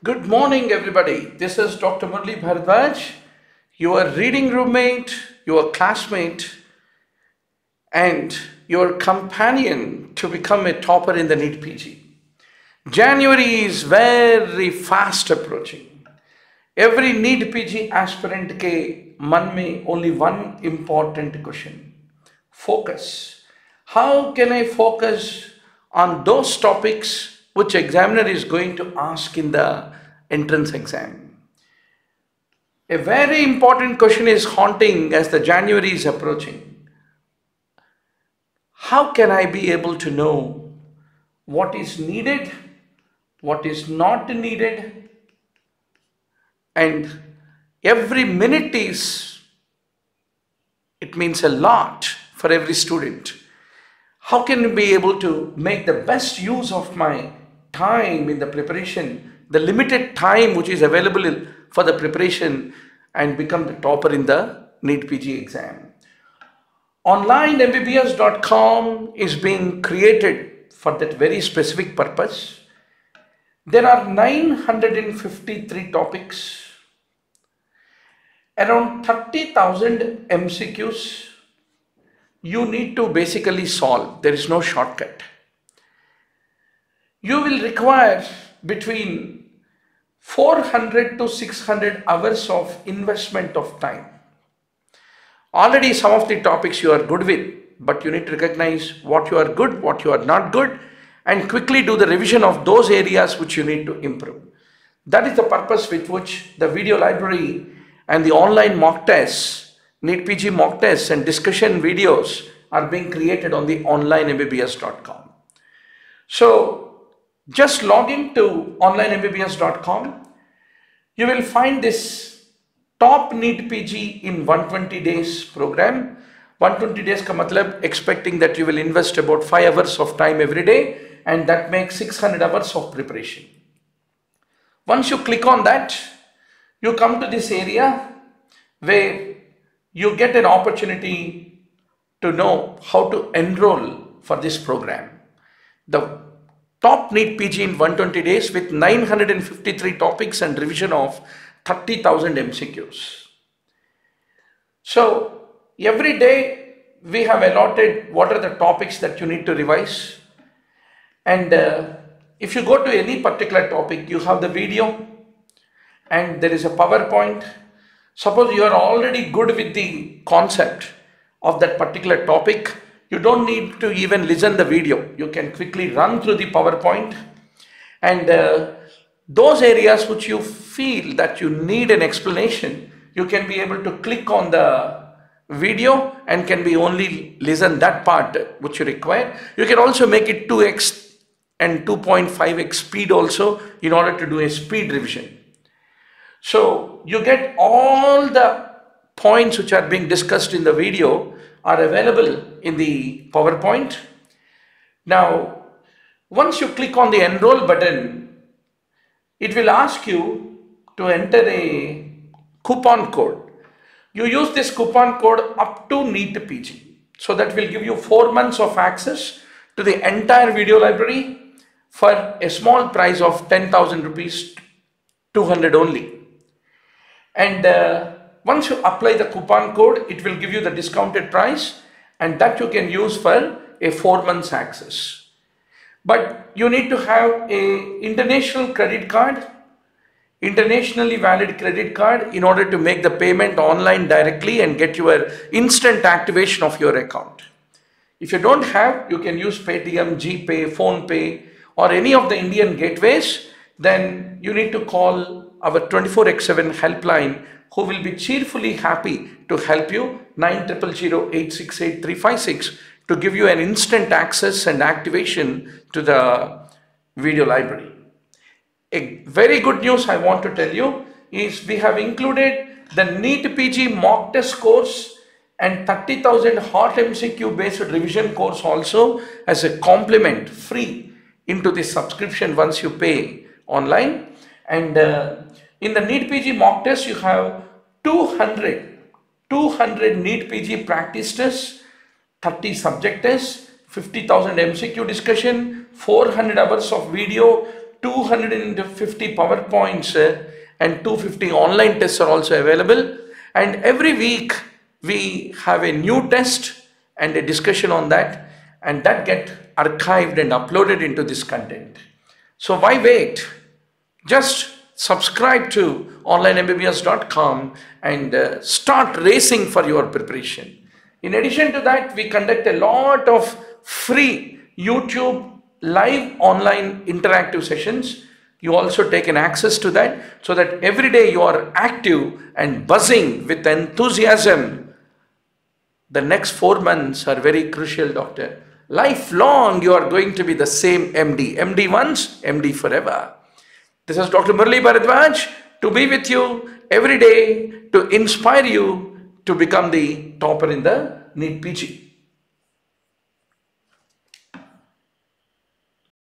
Good morning, everybody. This is Dr. Murli Bharadwaj, your reading roommate, your classmate, and your companion to become a topper in the NEET PG. January is very fast approaching. Every NEET PG aspirant के मन में only one important question: focus. How can I focus on those topics which examiner is going to ask in the entrance exam? A very important question is haunting as the January is approaching. How can I be able to know what is needed, what is not needed, and every minute it means a lot for every student. How can I be able to make the best use of my time in the preparation, the limited time which is available for the preparation, and become the topper in the NEET PG exam? Online MBBS.com is being created for that very specific purpose. There are 953 topics, around 30,000 MCQs you need to basically solve. There is no shortcut. You will require between 400 to 600 hours of investment of time. Already some of the topics you are good with, but you need to recognize what you are good, what you are not good, and quickly do the revision of those areas which you need to improve. That is the purpose with which the video library and the online mock tests, NEET PG mock tests and discussion videos are being created on the online MBBS.com. So just log in to online MBBS.com. You will find this top NEET PG in 120 days program. 120 days ka matlab expecting that you will invest about 5 hours of time every day, and that makes 600 hours of preparation. Once you click on that, you come to this area where you get an opportunity to know how to enroll for this program. The top NEET PG in 120 days with 953 topics and revision of 30,000 MCQs. So every day we have allotted what are the topics that you need to revise. And if you go to any particular topic, you have the video and there is a PowerPoint. Suppose you are already good with the concept of that particular topic, you don't need to even listen the video. You can quickly run through the PowerPoint, and those areas which you feel that you need an explanation, you can be able to click on the video and can be only listen that part which you require. You can also make it 2x and 2.5x speed also in order to do a speed revision. So you get all the points which are being discussed in the video are available in the PowerPoint. Now, once you click on the enroll button, it will ask you to enter a coupon code. You use this coupon code up to NEET PG. So that will give you 4 months of access to the entire video library for a small price of 10,000 rupees, 200 only. And once you apply the coupon code, it will give you the discounted price, and that you can use for a 4 months access. But you need to have a international credit card, internationally valid credit card, in order to make the payment online directly and get your instant activation of your account. If you don't have, you can use Paytm, GPay, PhonePe, or any of the Indian gateways. Then you need to call our 24x7 helpline, who will be cheerfully happy to help you, 900868 to give you an instant access and activation to the video library. A very good news I want to tell you is we have included the NEET PG mock test course and 30,000 hot MCQ based revision course also as a complement free into the subscription once you pay online. And in the NEET PG mock test, you have 200 NEET PG practice tests, 30 subject tests, 50,000 MCQ discussion, 400 hours of video, 250 PowerPoints and 250 online tests are also available. And every week we have a new test and a discussion on that, and that get archived and uploaded into this content. So why wait? Just subscribe to onlinembbs.com and start racing for your preparation. In addition to that, we conduct a lot of free YouTube live online interactive sessions. You also take an access to that, so that every day you are active and buzzing with enthusiasm. The next 4 months are very crucial, doctor. Lifelong you are going to be the same MD. MD once, MD forever. This is Dr. Murali Bharadwaj, to be with you every day, to inspire you to become the topper in the NEET PG.